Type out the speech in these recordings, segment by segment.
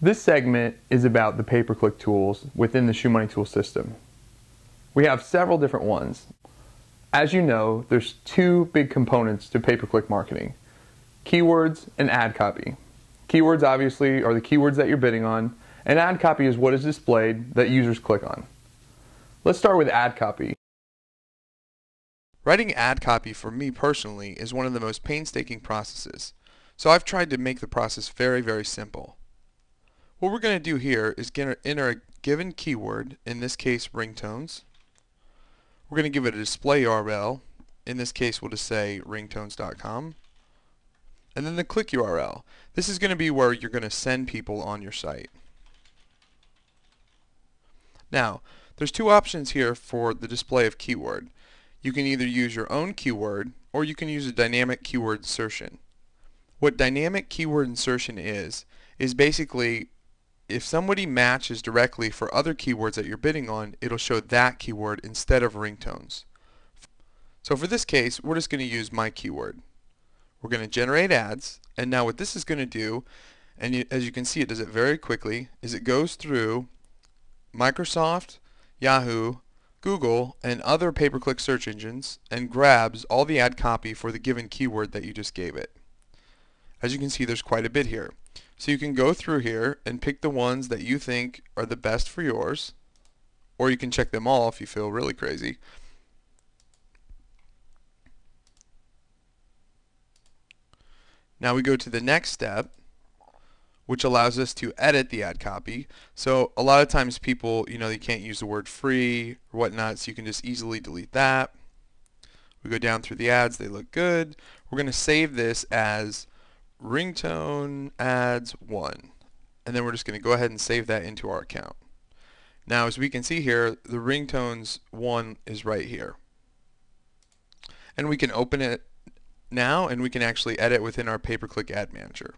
This segment is about the pay-per-click tools within the ShoeMoney tool system. We have several different ones. As you know, there's two big components to pay-per-click marketing: keywords and ad copy. Keywords obviously are the keywords that you're bidding on, and ad copy is what is displayed that users click on. Let's start with ad copy. Writing ad copy for me personally is one of the most painstaking processes, so I've tried to make the process very, very simple. What we're going to do here is enter a given keyword, in this case ringtones. We're going to give it a display URL, in this case we'll just say ringtones.com, and then the click URL. This is going to be where you're going to send people on your site. Now, there's two options here for the display of keyword. You can either use your own keyword or you can use a dynamic keyword insertion. What dynamic keyword insertion is basically if somebody matches directly for other keywords that you're bidding on, it'll show that keyword instead of ringtones. So for this case, we're just going to use my keyword. We're going to generate ads, and now what this is going to do, and as you can see it does it very quickly, is it goes through Microsoft, Yahoo, Google, and other pay-per-click search engines and grabs all the ad copy for the given keyword that you just gave it. As you can see, there's quite a bit here. So you can go through here and pick the ones that you think are the best for yours, or you can check them all if you feel really crazy. Now we go to the next step, which allows us to edit the ad copy. So a lot of times people, they can't use the word free or whatnot, so you can just easily delete that. We go down through the ads, they look good. We're going to save this as ringtone ads 1, and then we're just going to go ahead and save that into our account. Now as we can see here, the ringtones 1 is right here, and we can open it now and we can actually edit within our pay-per-click ad manager.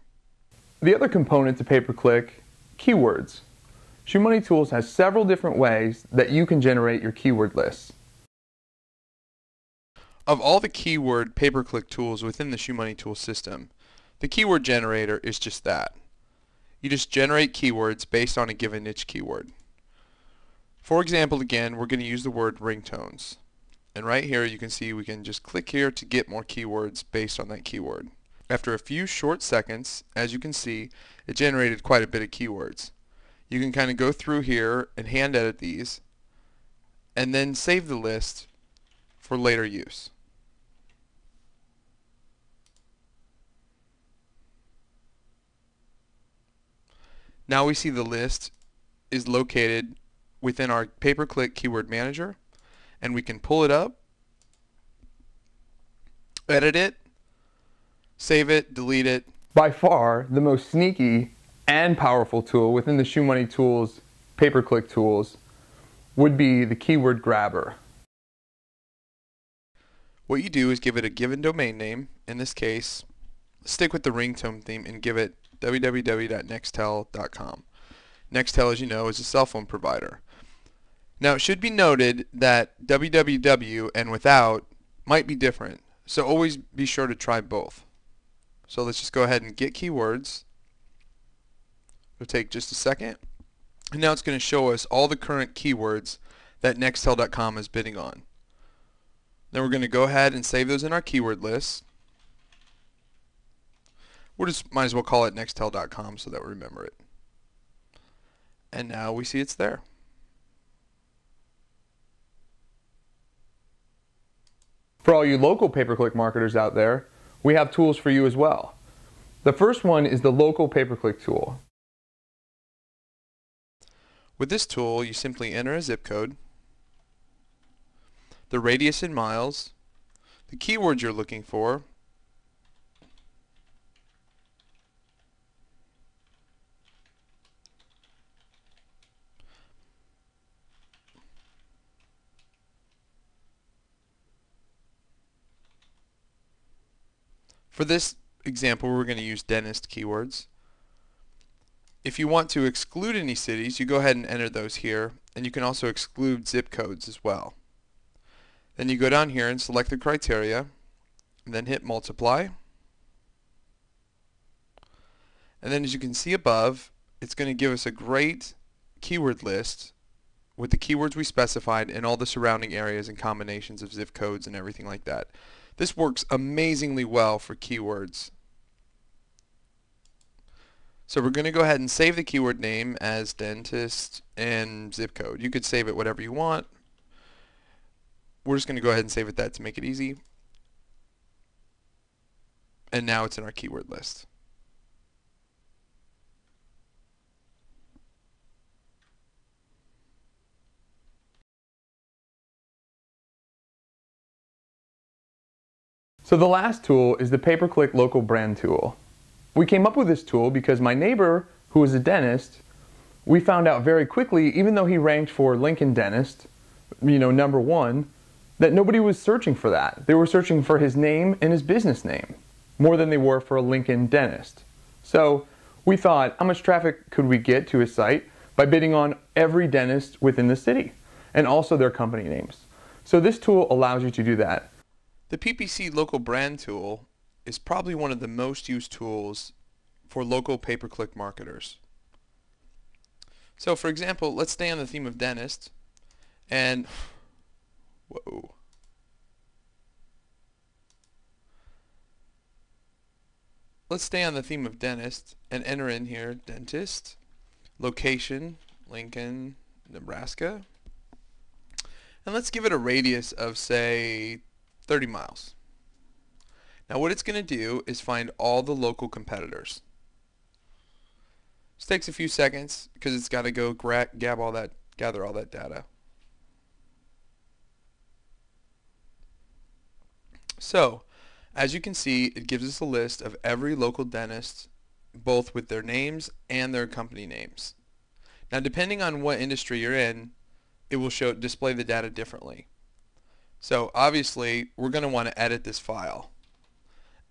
The other component to pay-per-click, keywords. ShoeMoney Tools has several different ways that you can generate your keyword lists. Of all the keyword pay-per-click tools within the ShoeMoney tool system, the keyword generator is just that. You just generate keywords based on a given niche keyword. For example, again, we're going to use the word ringtones. And right here you can see we can just click here to get more keywords based on that keyword. After a few short seconds, as you can see, it generated quite a bit of keywords. You can kind of go through here and hand edit these and then save the list for later use. Now we see the list is located within our pay-per-click keyword manager, and we can pull it up, edit it, save it, delete it. By far, the most sneaky and powerful tool within the ShoeMoney Tools pay-per-click tools would be the keyword grabber. What you do is give it a given domain name. In this case, stick with the ringtone theme and give it www.nextel.com. Nextel, as you know, is a cell phone provider. Now it should be noted that www and without might be different, so always be sure to try both. So let's just go ahead and get keywords. It'll take just a second, and now it's going to show us all the current keywords that Nextel.com is bidding on. Then we're going to go ahead and save those in our keyword list. We'll just might as well call it Nextel.com so that we remember it. And now we see it's there. For all you local pay-per-click marketers out there, we have tools for you as well. The first one is the local pay-per-click tool. With this tool, you simply enter a zip code, the radius in miles, the keywords you're looking for, for this example, we're going to use dentist keywords. If you want to exclude any cities, you go ahead and enter those here, and you can also exclude zip codes as well. Then you go down here and select the criteria, and then hit multiply. And then as you can see above, it's going to give us a great keyword list with the keywords we specified and all the surrounding areas and combinations of zip codes and everything like that. This works amazingly well for keywords. So we're going to go ahead and save the keyword name as dentist and zip code. You could save it whatever you want. We're just going to go ahead and save it that to make it easy. And now it's in our keyword list. So the last tool is the pay-per-click local brand tool. We came up with this tool because my neighbor, who was a dentist, we found out very quickly, even though he ranked for Lincoln Dentist, number one, that nobody was searching for that. They were searching for his name and his business name more than they were for a Lincoln Dentist. So we thought, how much traffic could we get to his site by bidding on every dentist within the city and also their company names? So this tool allows you to do that. The PPC Local Brand tool is probably one of the most used tools for local pay-per-click marketers. So for example, let's stay on the theme of dentist and whoa. Let's stay on the theme of dentist and enter in here dentist, location, Lincoln, Nebraska, and let's give it a radius of say 30 miles. Now what it's going to do is find all the local competitors. This takes a few seconds because it's got to go gather all that data. So as you can see, it gives us a list of every local dentist, both with their names and their company names. Now depending on what industry you're in, it will display the data differently. So obviously we're going to want to edit this file,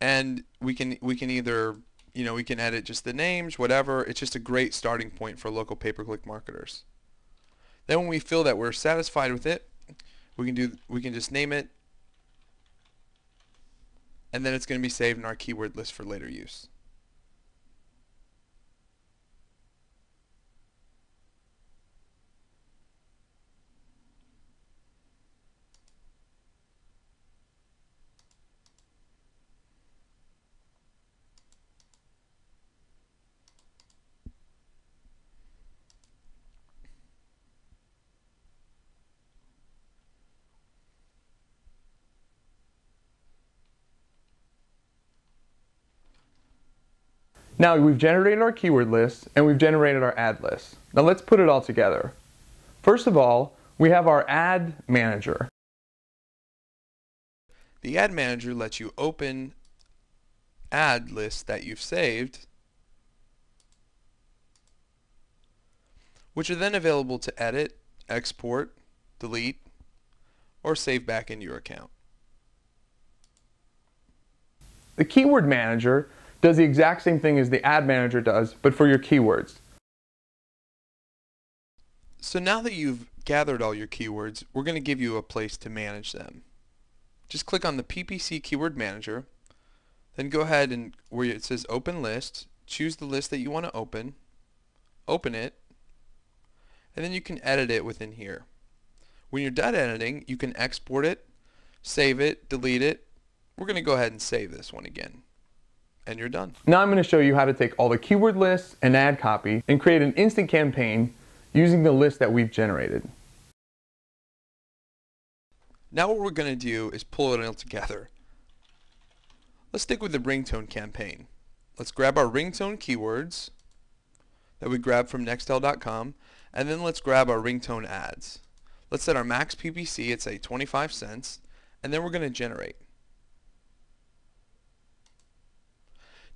and we can either we can edit just the names, whatever. It's just a great starting point for local pay-per-click marketers. Then when we feel that we're satisfied with it, we can just name it, and then it's going to be saved in our keyword list for later use. Now we've generated our keyword list and we've generated our ad list. Now let's put it all together. First of all, we have our ad manager. The ad manager lets you open ad lists that you've saved, which are then available to edit, export, delete, or save back into your account. The keyword manager does the exact same thing as the ad manager does, but for your keywords. So now that you've gathered all your keywords, we're going to give you a place to manage them. Just click on the PPC Keyword Manager, then go ahead and where it says Open List, choose the list that you want to open it, and then you can edit it within here. When you're done editing, you can export it, save it, delete it. We're going to go ahead and save this one again. And you're done. Now I'm going to show you how to take all the keyword lists and ad copy and create an instant campaign using the list that we've generated. Now what we're going to do is pull it all together. Let's stick with the ringtone campaign. Let's grab our ringtone keywords that we grabbed from Nextel.com, and then let's grab our ringtone ads. Let's set our max PPC at say 25 cents, and then we're going to generate.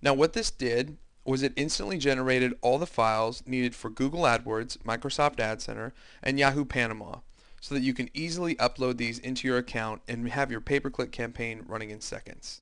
Now what this did was it instantly generated all the files needed for Google AdWords, Microsoft Ad Center, and Yahoo Panama, so that you can easily upload these into your account and have your pay-per-click campaign running in seconds.